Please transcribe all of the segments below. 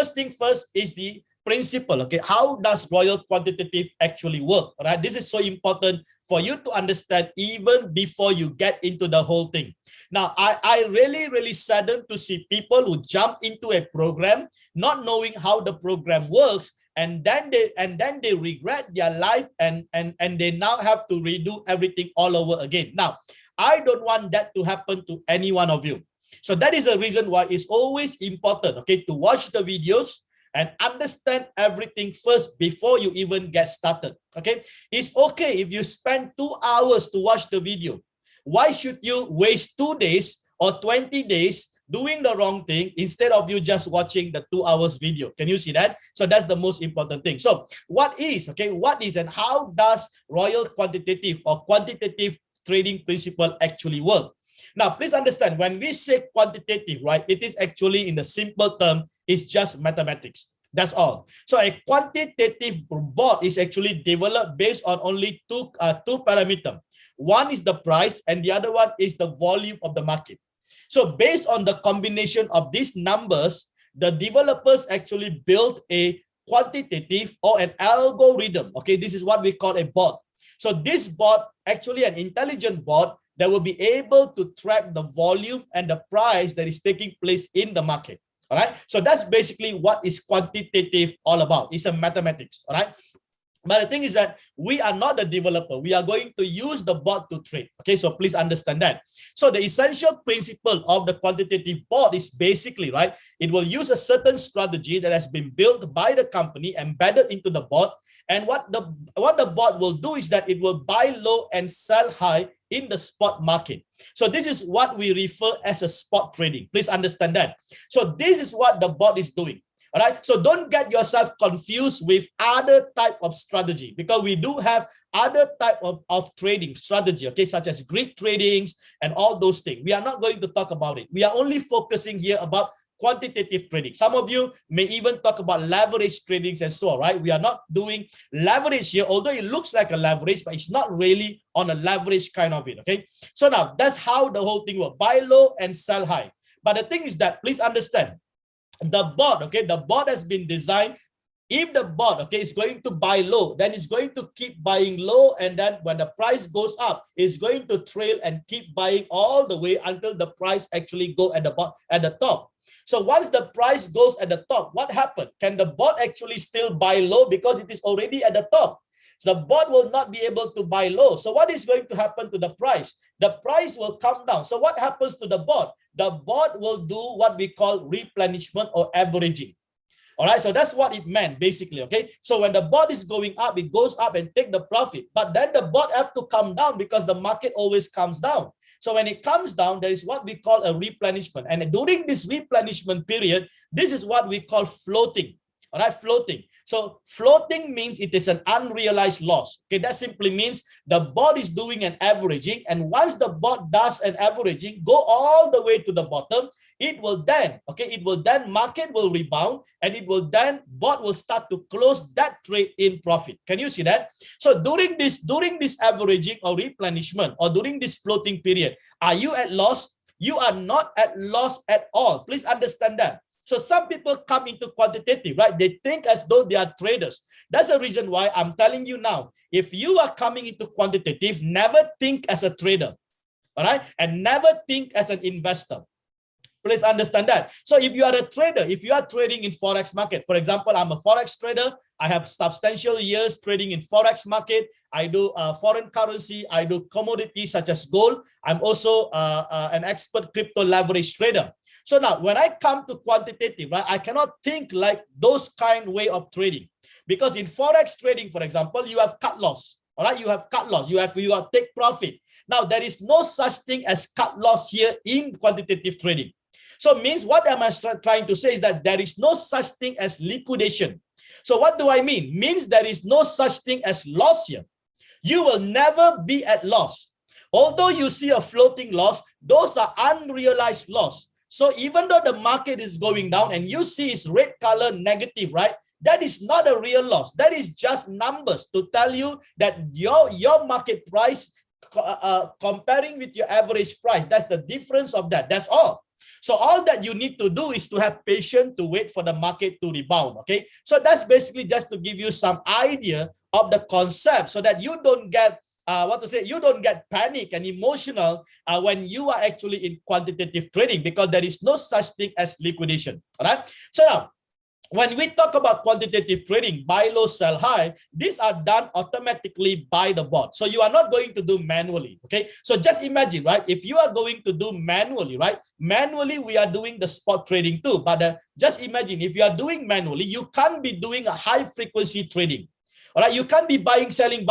first thing first is the principle. Okay, how does Royal Quantitative actually work? All right, this is so important for you to understand even before you get into the whole thing. Now, I really saddened to see people who jump into a program not knowing how the program works, and then they regret their life, and they now have to redo everything all over again. Now, I don't want that to happen to any one of you. So that is the reason why it's always important, okay, to watch the videos and understand everything first before you even get started. Okay, it's okay if you spend 2 hours to watch the video. Why should you waste 2 days or 20 days doing the wrong thing instead of you just watching the 2 hours video? Can you see that? So that's the most important thing. So what is and how does Royal Quantitative or quantitative trading principle actually work? Now, please understand, when we say quantitative, right, it is actually, in the simple term, it's just mathematics. That's all. So a quantitative bot is actually developed based on only two parameters. One is the price, and the other one is the volume of the market. So based on the combination of these numbers, the developers actually built a quantitative or an algorithm. Okay, this is what we call a bot. So this bot, actually an intelligent bot, that will be able to track the volume and the price that is taking place in the market. All right. So that's basically what is quantitative all about. It's a mathematics. All right. But the thing is that we are not the developer. We are going to use the bot to trade. Okay, so please understand that. So the essential principle of the quantitative bot is basically, right, it will use a certain strategy that has been built by the company, embedded into the bot. And what the bot will do is that it will buy low and sell high in the spot market. So this is what we refer as a spot trading. Please understand that. So this is what the bot is doing. All right. So don't get yourself confused with other type of strategy, because we do have other type of trading strategy, okay, such as grid tradings and all those things. We are not going to talk about it. We are only focusing here about quantitative trading. Some of you may even talk about leverage tradings and so on, right? We are not doing leverage here, although it looks like a leverage, but it's not really on a leverage kind of it, okay? So now that's how the whole thing works. Buy low and sell high. But the thing is that, please understand, the bot, okay, the bot has been designed. If the bot, okay, is going to buy low, then it's going to keep buying low, and then when the price goes up, it's going to trail and keep buying all the way until the price actually go at the top. So once the price goes at the top, what happened? Can the bot actually still buy low because it is already at the top? So the bot will not be able to buy low. So what is going to happen to the price? The price will come down. So what happens to the bot? The bot will do what we call replenishment or averaging. All right, so that's what it meant basically, okay? So when the bot is going up, it goes up and take the profit. But then the bot have to come down because the market always comes down. So when it comes down, there is what we call a replenishment. And during this replenishment period, this is what we call floating. All right, floating. So floating means it is an unrealized loss. Okay, that simply means the bot is doing an averaging. And once the bot does an averaging, go all the way to the bottom, it will then, okay, market will rebound, and it will then, bot will start to close that trade in profit. Can you see that? So during this averaging or replenishment, or during this floating period, are you at loss? You are not at loss at all. Please understand that. So some people come into quantitative, right? They think as though they are traders. That's the reason why I'm telling you now, if you are coming into quantitative, never think as a trader, all right? And never think as an investor. Please understand that. So if you are a trader, if you are trading in Forex market, for example, I'm a Forex trader. I have substantial years trading in Forex market. I do foreign currency. I do commodities such as gold. I'm also an expert crypto leverage trader. So now when I come to quantitative, right, I cannot think like those kind way of trading, because in Forex trading, for example, you have cut loss. All right, you have cut loss. You have take profit. Now there is no such thing as cut loss here in quantitative trading. So means, what am I trying to say is that there is no such thing as liquidation. So what do I mean? Means there is no such thing as loss here. You will never be at loss. Although you see a floating loss, those are unrealized loss. So even though the market is going down and you see it's red color negative, right? That is not a real loss. That is just numbers to tell you that your market price comparing with your average price, that's the difference of that. That's all. So all that you need to do is to have patience to wait for the market to rebound. Okay, so that's basically just to give you some idea of the concept so that you don't get you don't get panic and emotional when you are actually in quantitative trading, because there is no such thing as liquidation. All right. So now, when we talk about quantitative trading, buy low, sell high, these are done automatically by the bot. So you are not going to do manually. Okay. So just imagine, right? If you are going to do manually, right? Manually, we are doing the spot trading too. But just imagine if you are doing manually, you can't be doing a high frequency trading. All right, you can't be buying, selling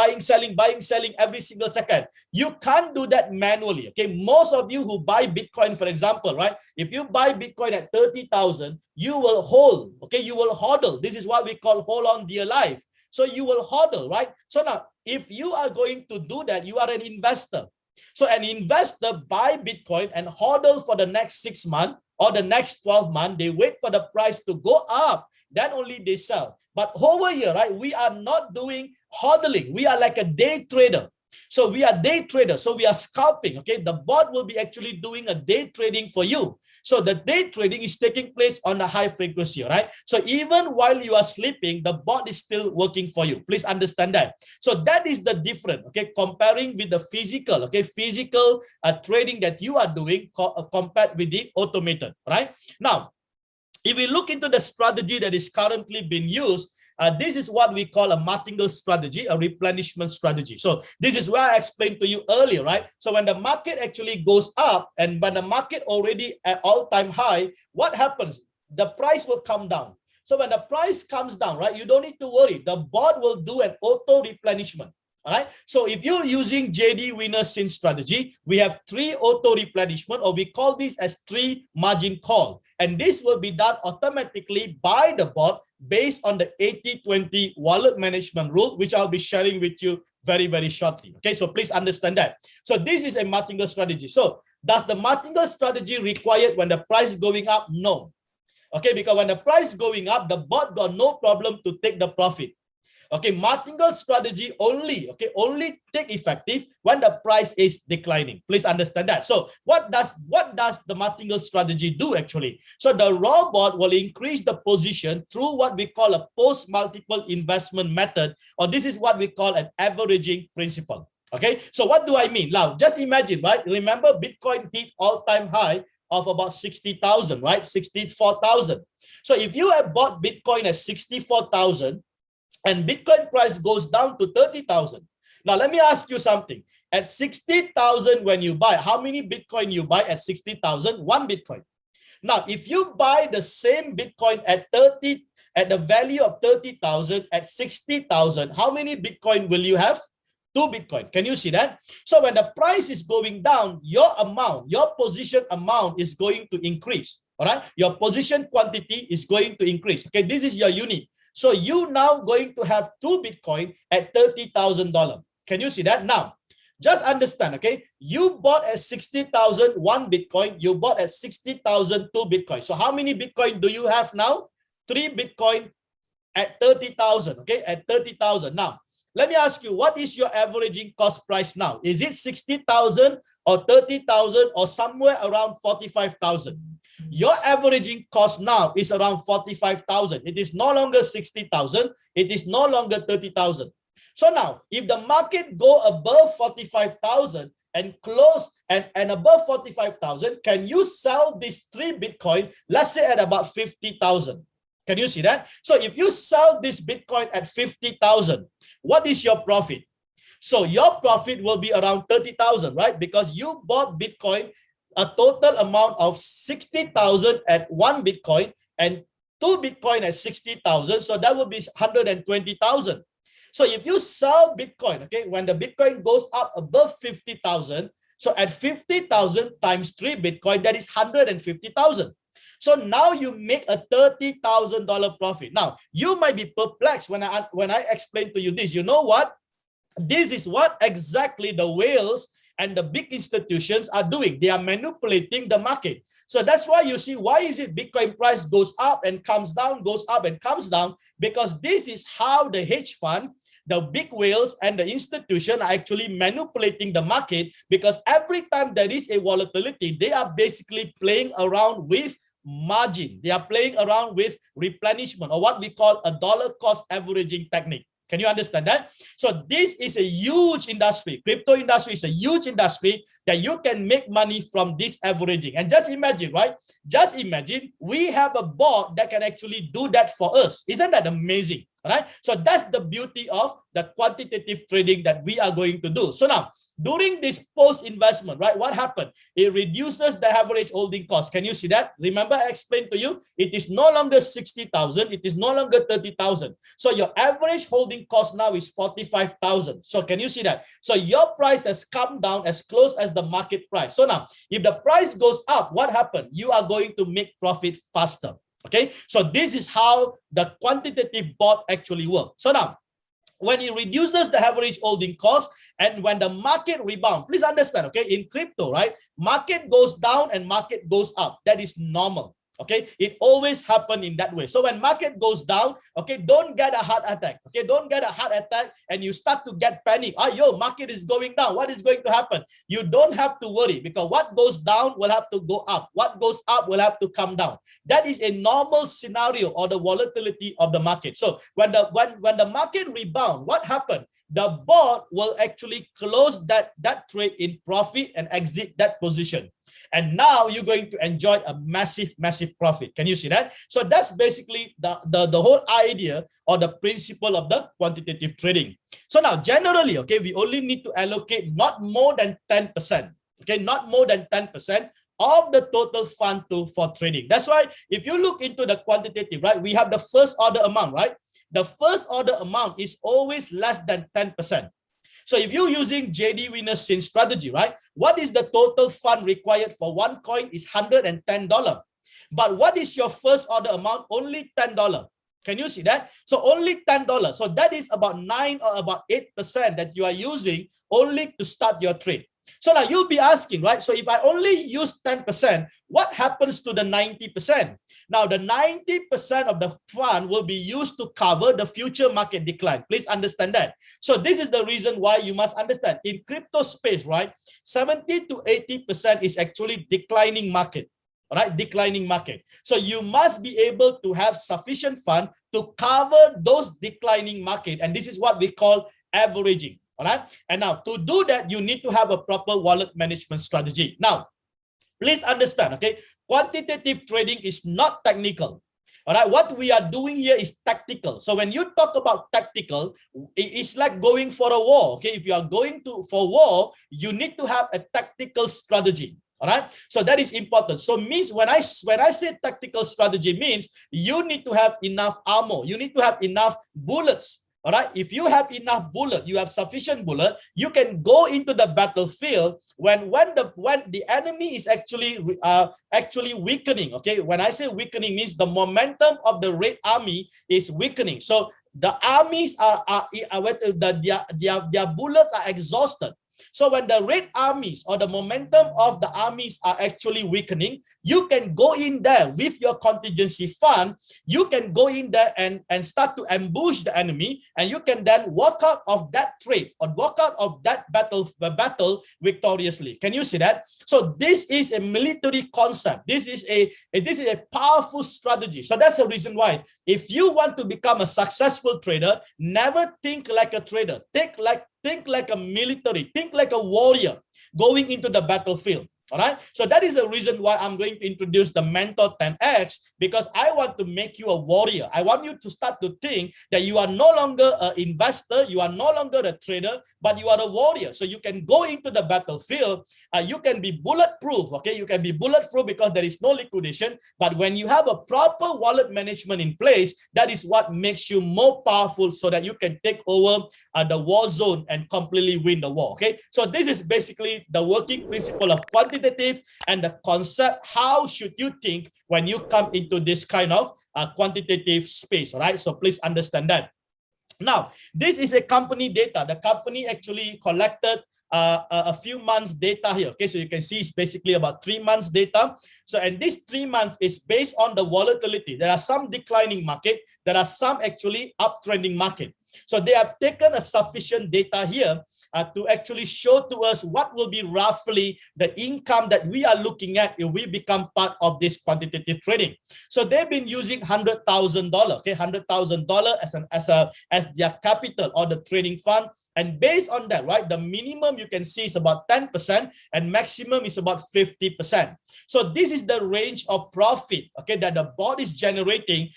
every single second. You can't do that manually. Okay, most of you who buy Bitcoin, for example, right? If you buy Bitcoin at 30,000, you will hold. Okay, you will hodl. This is what we call hold on dear life. So you will hodl, right? So now, if you are going to do that, you are an investor. So an investor buy Bitcoin and hodl for the next 6 months or the next 12 months. They wait for the price to go up. Then only they sell. But over here, right, we are not doing hodling. We are like a day trader. So we are day traders. So we are scalping. Okay, the bot will be actually doing a day trading for you. So the day trading is taking place on a high frequency, right? So even while you are sleeping, the bot is still working for you. Please understand that. So that is the difference, okay, comparing with the physical, okay, physical trading that you are doing compared with the automated, right? Now, if we look into the strategy that is currently being used, this is what we call a martingale strategy, a replenishment strategy. So this is where I explained to you earlier, right? So when the market actually goes up and when the market already at all-time high, what happens? The price will come down. So when the price comes down, right, you don't need to worry. The bot will do an auto replenishment. All right. So if you're using JD Winner Sin strategy, we have 3 auto replenishment, or we call this as 3 margin call. And this will be done automatically by the bot based on the 80-20 wallet management rule, which I'll be sharing with you very, very shortly. Okay, so please understand that. So this is a martingale strategy. So does the martingale strategy required when the price is going up? No. Okay, because when the price is going up, the bot got no problem to take the profit. Okay, martingale strategy only take effective when the price is declining. Please understand that. So what does the martingale strategy do actually? So the raw bot will increase the position through what we call a post multiple investment method, or this is what we call an averaging principle. Okay, so what do I mean? Now just imagine, right? Remember Bitcoin hit all-time high of about 60,000, right? 64,000. So if you have bought Bitcoin at 64,000 and Bitcoin price goes down to 30,000. Now, let me ask you something. At 60,000 when you buy, how many Bitcoin you buy at 60,000? 1 Bitcoin. Now, if you buy the same Bitcoin at the value of 30,000 at 60,000, how many Bitcoin will you have? 2 Bitcoin. Can you see that? So when the price is going down, your position amount is going to increase. All right. Your position quantity is going to increase. Okay. This is your unit. So you now going to have 2 Bitcoin at $30,000. Can you see that? Now, just understand, okay? You bought at 60,000 1 Bitcoin. You bought at 60,000 2 Bitcoin. So how many Bitcoin do you have now? 3 Bitcoin at 30,000, okay? At 30,000. Now, let me ask you, what is your averaging cost price now? Is it 60,000 or 30,000 or somewhere around 45,000? Your averaging cost now is around 45,000. It is no longer 60,000. It is no longer 30,000. So now, if the market go above 45,000 and close and above 45,000, can you sell this 3 Bitcoin, let's say at about 50,000? Can you see that? So if you sell this Bitcoin at 50,000, what is your profit? So your profit will be around 30,000, right? Because you bought Bitcoin a total amount of 60,000 at 1 Bitcoin and 2 Bitcoin at 60,000. So that would be 120,000. So if you sell Bitcoin, okay, when the Bitcoin goes up above 50,000, so at 50,000 times 3 Bitcoin, that is 150,000. So now you make a $30,000 profit. Now you might be perplexed when I explain to you this. You know what? This is what exactly the whales and the big institutions are doing. They are manipulating the market. So that's why you see, why is it Bitcoin price goes up and comes down, goes up and comes down? Because this is how the hedge fund the big whales and the institution are actually manipulating the market, because every time there is a volatility, they are basically playing around with margin. They are playing around with replenishment, or what we call a dollar cost averaging technique. Can you understand that? So this is a huge industry. Crypto industry is a huge industry that you can make money from this averaging. And just imagine, right? Just imagine we have a bot that can actually do that for us. Isn't that amazing? Right? So that's the beauty of the quantitative trading that we are going to do. So now, during this post-investment, right, what happened? It reduces the average holding cost. Can you see that? Remember, I explained to you, it is no longer 60,000, it is no longer 30,000. So your average holding cost now is 45,000. So can you see that? So your price has come down as close as the market price. So now, if the price goes up, what happened? You are going to make profit faster. Okay, so this is how the quantitative bot actually works. So now, when it reduces the average holding cost and when the market rebound, please understand, okay, in crypto, right, market goes down and market goes up. That is normal. Okay, it always happen in that way. So when market goes down, okay, don't get a heart attack. Okay, don't get a heart attack and you start to get panic. Oh, yo, market is going down. What is going to happen? You don't have to worry, because what goes down will have to go up. What goes up will have to come down. That is a normal scenario or the volatility of the market. So when the market rebound, what happened? The bot will actually close that trade in profit and exit that position. And now you're going to enjoy a massive profit. Can you see that? So that's basically the whole idea or the principle of the quantitative trading. So now generally, okay, we only need to allocate not more than 10%. Okay, not more than 10% of the total fund for trading. That's why if you look into the quantitative, right, we have the first order amount, right? The first order amount is always less than 10%. So if you're using JD Winner Sin strategy, right, what is the total fund required for one coin is $110. But what is your first order amount? Only $10. Can you see that? So only $10. So that is about 9 or about 8% that you are using only to start your trade. So now you'll be asking, right? So if I only use 10%, what happens to the 90%? Now the 90% of the fund will be used to cover the future market decline. Please understand that. So this is the reason why you must understand in crypto space, right? 70 to 80% is actually declining market. Right, declining market. So you must be able to have sufficient fund to cover those declining market, and this is what we call averaging. All right, and now to do that, you need to have a proper wallet management strategy. Now, please understand, okay, quantitative trading is not technical. All right, what we are doing here is tactical. So when you talk about tactical, it's like going for a war. Okay, if you are going for war, you need to have a tactical strategy. All right, so that is important. So means when I say tactical strategy means you need to have enough ammo, you need to have enough bullets. All right, if you have enough bullet, you have sufficient bullet, you can go into the battlefield when the enemy is actually weakening. Okay, when I say weakening means the momentum of the Red Army is weakening. So the armies their bullets are exhausted. So when the Red Armies or the momentum of the armies are actually weakening, you can go in there with your contingency fund. You can go in there and start to ambush the enemy, and you can then walk out of that trade or walk out of that battle victoriously. Can you see that? So this is a military concept. This is a powerful strategy. So that's the reason why if you want to become a successful trader, never think like a trader. Think like a military, think like a warrior going into the battlefield. All right. So that is the reason why I'm going to introduce the Mentor 10X, because I want to make you a warrior. I want you to start to think that you are no longer an investor, you are no longer a trader, but you are a warrior. So you can go into the battlefield. You can be bulletproof. Okay, you can be bulletproof because there is no liquidation. But when you have a proper wallet management in place, that is what makes you more powerful, so that you can take over the war zone and completely win the war. Okay, so this is basically the working principle of quantitative and the concept. How should you think when you come into this kind of quantitative space? All right, so please understand that. Now, this is a company data. The company actually collected a few months data here. Okay, so you can see it's basically about 3 months data. So, and this 3 months is based on the volatility. There are some declining market, there are some actually uptrending market. So they have taken a sufficient data here to actually show to us what will be roughly the income that we are looking at if we become part of this quantitative trading. So they've been using $100,000, okay, $100,000 as their capital or the trading fund. And based on that, right, the minimum you can see is about 10% and maximum is about 50%. So this is the range of profit, okay, that the board is generating,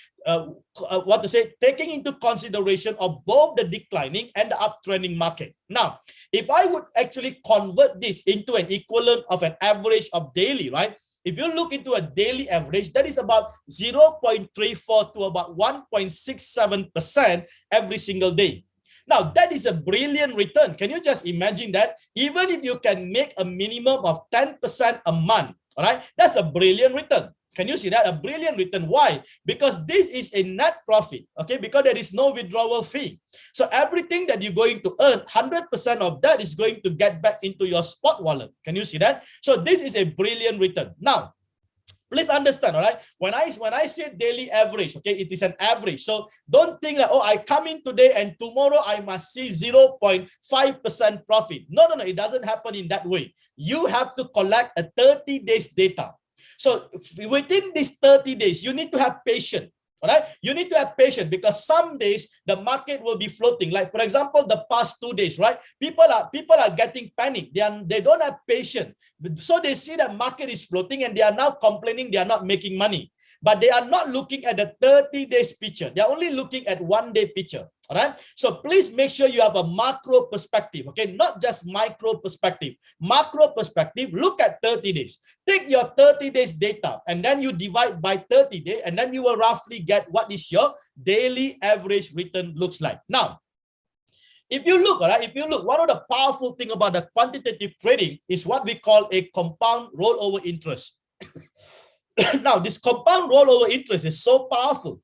taking into consideration of both the declining and the uptrending market. Now, if I would actually convert this into an equivalent of an average of daily, right? If you look into a daily average, that is about 0.34 to about 1.67% every single day. Now, that is a brilliant return. Can you just imagine that? Even if you can make a minimum of 10% a month, all right, that's a brilliant return. Can you see that? A brilliant return. Why? Because this is a net profit, okay? Because there is no withdrawal fee. So everything that you're going to earn, 100% of that is going to get back into your spot wallet. Can you see that? So this is a brilliant return. Now, please understand, all right? When I say daily average, okay, it is an average. So don't think that, oh, I come in today and tomorrow I must see 0.5% profit. No, it doesn't happen in that way. You have to collect a 30 days data. So within these 30 days, you need to have patience. All right, you need to have patience because some days the market will be floating. Like for example, the past 2 days, right? People are getting panic. They don't have patience. So they see the market is floating and they are now complaining they are not making money. But they are not looking at the 30 days picture. They are only looking at 1 day picture. All right. So please make sure you have a macro perspective. Okay. Not just micro perspective. Macro perspective. Look at 30 days. Take your 30 days data and then you divide by 30 days and then you will roughly get what is your daily average return looks like. Now, if you look, all right, one of the powerful thing about the quantitative trading is what we call a compound rollover interest. Now, this compound rollover interest is so powerful.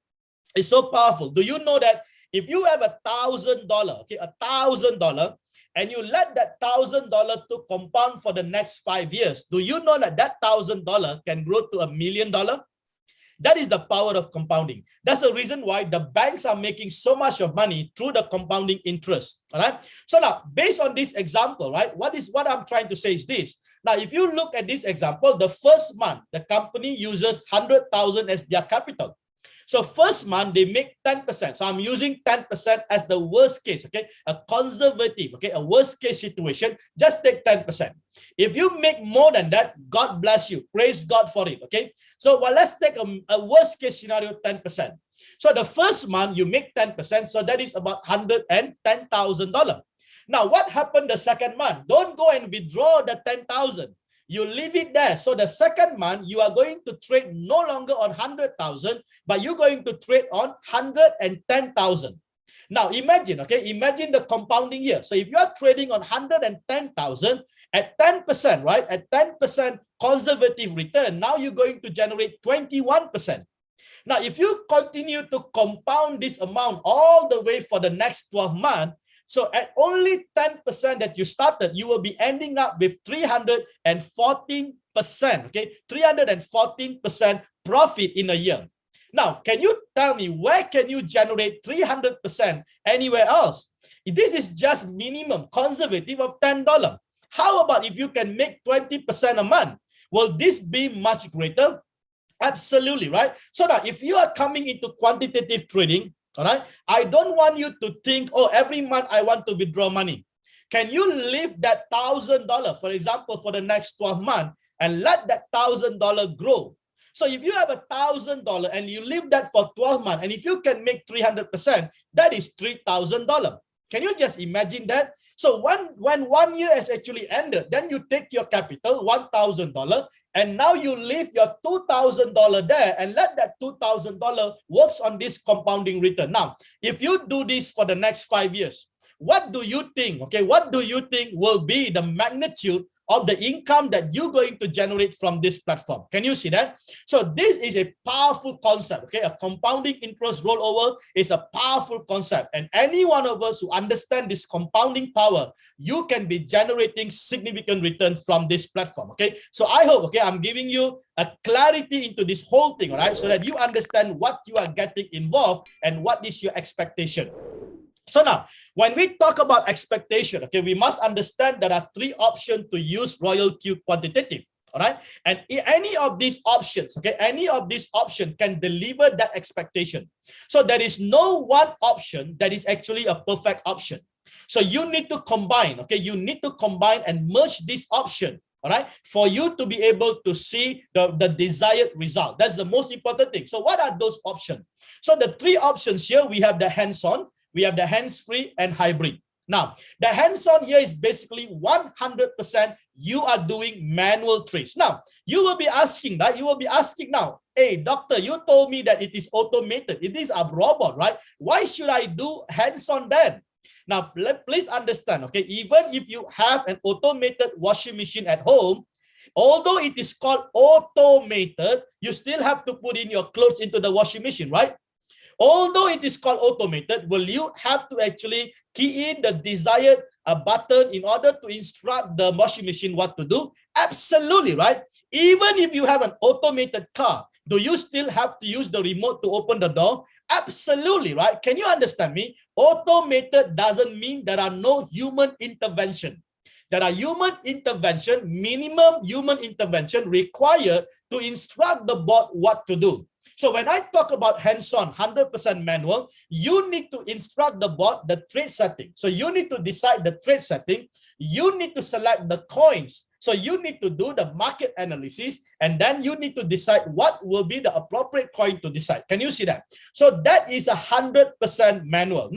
It's so powerful. Do you know that if you have $1,000, okay, $1,000, and you let that $1,000 to compound for the next 5 years, do you know that that $1,000 can grow to $1 million? That is the power of compounding. That's the reason why the banks are making so much of money through the compounding interest. All right. So now, based on this example, right, what I'm trying to say is this. Now, if you look at this example, the first month, the company uses 100,000 as their capital. So first month, they make 10%. So I'm using 10% as the worst case, okay? A conservative, okay? A worst case situation, just take 10%. If you make more than that, God bless you. Praise God for it, okay? So well, let's take a worst case scenario, 10%. So the first month, you make 10%. So that is about $110,000. Now, what happened the second month? Don't go and withdraw the 10,000. You leave it there. So the second month, you are going to trade no longer on 100,000, but you're going to trade on 110,000. Now, imagine, okay, imagine the compounding here. So if you are trading on 110,000 at 10%, right, at 10% conservative return, now you're going to generate 21%. Now, if you continue to compound this amount all the way for the next 12 months, so at only 10% that you started, you will be ending up with 314%, okay? 314% profit in a year. Now, can you tell me where can you generate 300% anywhere else? This is just minimum conservative of $10. How about if you can make 20% a month? Will this be much greater? Absolutely, right? So now, if you are coming into quantitative trading, all right, I don't want you to think, oh, every month I want to withdraw money. Can you leave that $1,000, for example, for the next 12 months and let that $1,000 grow? So if you have $1,000 and you leave that for 12 months, and if you can make 300%, that is $3,000. Can you just imagine that? So when 1 year has actually ended, then you take your capital, $1,000, and now you leave your $2,000 there and let that $2,000 works on this compounding return. Now, if you do this for the next 5 years, what do you think? Okay, what do you think will be the magnitude of the income that you're going to generate from this platform? Can you see that? So this is a powerful concept, okay? A compounding interest rollover is a powerful concept. And any one of us who understand this compounding power, you can be generating significant return from this platform, okay? So I hope, okay, I'm giving you a clarity into this whole thing, all right? So that you understand what you are getting involved and what is your expectation. So now, when we talk about expectation, okay, we must understand there are three options to use Royal Q quantitative. All right. And any of these options, okay, any of these options can deliver that expectation. So there is no one option that is actually a perfect option. So you need to combine, okay, you need to combine and merge this option, all right, for you to be able to see the desired result. That's the most important thing. So what are those options? So the three options here, we have the hands-on, we have the hands-free and hybrid. Now, the hands-on here is basically 100% you are doing manual trades. Now, you will be asking, right? You will be asking now, hey, doctor, you told me that it is automated. It is a robot, right? Why should I do hands-on then? Now, please understand, okay, even if you have an automated washing machine at home, although it is called automated, you still have to put in your clothes into the washing machine, right? Although it is called automated, will you have to actually key in the desired button in order to instruct the washing machine what to do? Absolutely, right? Even if you have an automated car, do you still have to use the remote to open the door? Absolutely, right? Can you understand me? Automated doesn't mean there are no human intervention. There are human intervention, minimum human intervention required to instruct the bot what to do. So when I talk about hands-on, 100% manual, you need to instruct the bot the trade setting. So you need to decide the trade setting. You need to select the coins. So you need to do the market analysis, and then you need to decide what will be the appropriate coin to decide. Can you see that? So that is 100% manual.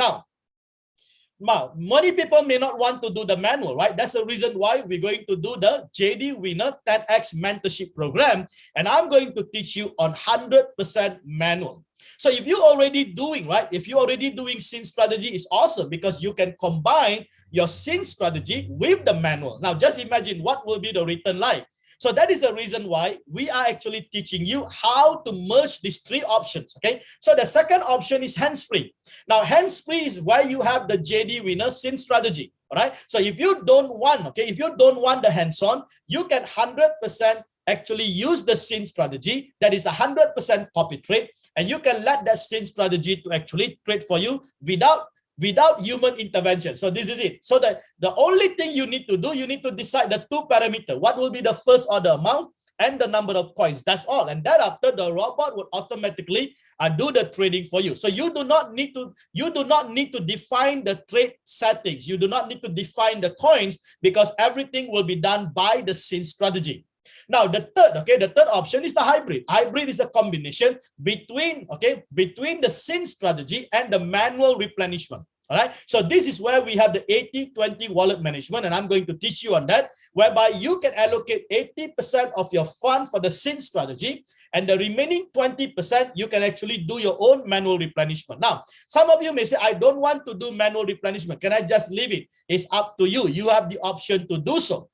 Now, many people may not want to do the manual, right? That's the reason why we're going to do the JD Winner 10X mentorship program, and I'm going to teach you on 100% manual. So if you're already doing, right, if you're already doing scene strategy, it's awesome because you can combine your scene strategy with the manual. Now, just imagine what will be the return like. So that is the reason why we are actually teaching you how to merge these three options, okay? So the second option is hands-free. Now, hands-free is where you have the JD Winner scene strategy, all right? So if you don't want, okay, if you don't want the hands-on, you can 100% actually use the scene strategy that is 100% copy trade, and you can let that scene strategy to actually trade for you without human intervention. So this is it. So that the only thing you need to do, you need to decide the two parameters. What will be the first order amount and the number of coins. That's all. And thereafter, the robot would automatically do the trading for you. So you do not need to define the trade settings. You do not need to define the coins because everything will be done by the scene strategy. Now, the third option is the hybrid. Hybrid is a combination between the scene strategy and the manual replenishment. All right. So this is where we have the 80-20 wallet management, and I'm going to teach you on that, whereby you can allocate 80% of your fund for the scene strategy, and the remaining 20% you can actually do your own manual replenishment. Now, some of you may say, I don't want to do manual replenishment. Can I just leave it? It's up to you. You have the option to do so.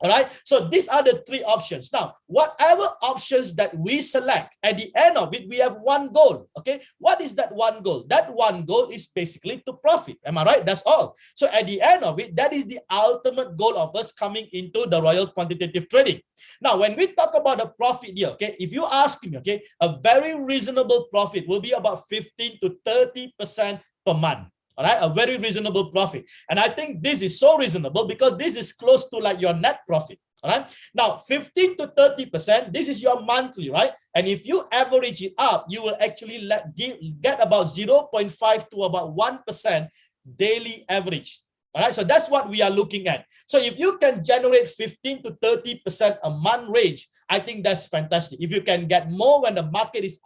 All right, so these are the three options. Now, whatever options that we select, at the end of it, we have one goal. Okay, what is that one goal? That one goal is basically to profit. Am I right? That's all. So at the end of it, that is the ultimate goal of us coming into the Royal Quantitative Trading. Now, when we talk about the profit here, okay, if you ask me, okay, a very reasonable profit will be about 15 to 30% per month. All right, a very reasonable profit. And I think this is so reasonable because this is close to like your net profit. All right. Now, 15 to 30%, this is your monthly, right? And if you average it up, you will actually get about 0.5 to about 1% daily average. All right, so that's what we are looking at. So if you can generate 15 to 30% a month range, I think that's fantastic. If you can get more when the market is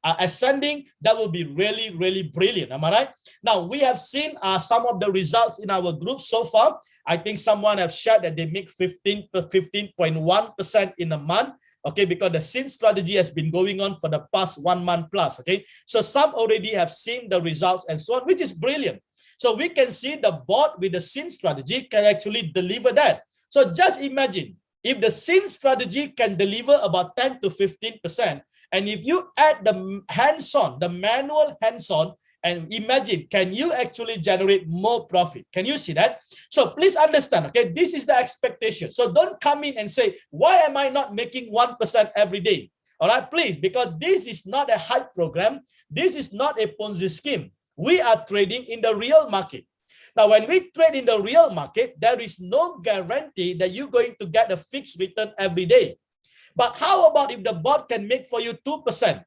ascending, that will be really, really brilliant. Am I right? Now, we have seen some of the results in our group so far. I think someone have shared that they make 15.1% in a month. Okay, because the scene strategy has been going on for the past 1 month plus. Okay, so some already have seen the results and so on, which is brilliant. So we can see the bot with the scene strategy can actually deliver that. So just imagine if the scene strategy can deliver about 10 to 15%, and if you add the hands-on, the manual hands-on, and imagine, can you actually generate more profit? Can you see that? So please understand, okay, this is the expectation. So don't come in and say, why am I not making 1% every day? All right, please, because this is not a hype program. This is not a Ponzi scheme. We are trading in the real market. Now, when we trade in the real market, there is no guarantee that you're going to get a fixed return every day. But how about if the bot can make for you 2%?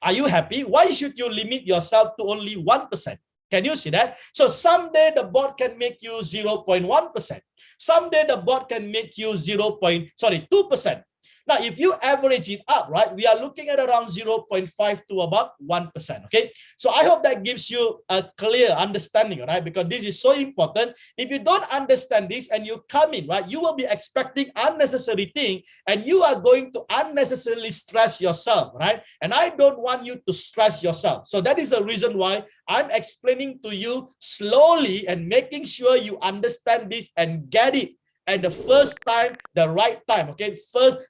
Are you happy? Why should you limit yourself to only 1%? Can you see that? So someday the bot can make you 0.1%. Someday the bot can make you 2%. Now, if you average it up, right, we are looking at around 0.5 to about 1%, okay? So I hope that gives you a clear understanding, right? Because this is so important. If you don't understand this and you come in, right, you will be expecting unnecessary thing and you are going to unnecessarily stress yourself, right? And I don't want you to stress yourself. So that is the reason why I'm explaining to you slowly and making sure you understand this and get it. And the first time, the right time, okay?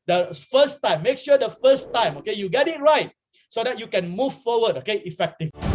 The first time, make sure the first time, okay, you get it right so that you can move forward, okay, effectively.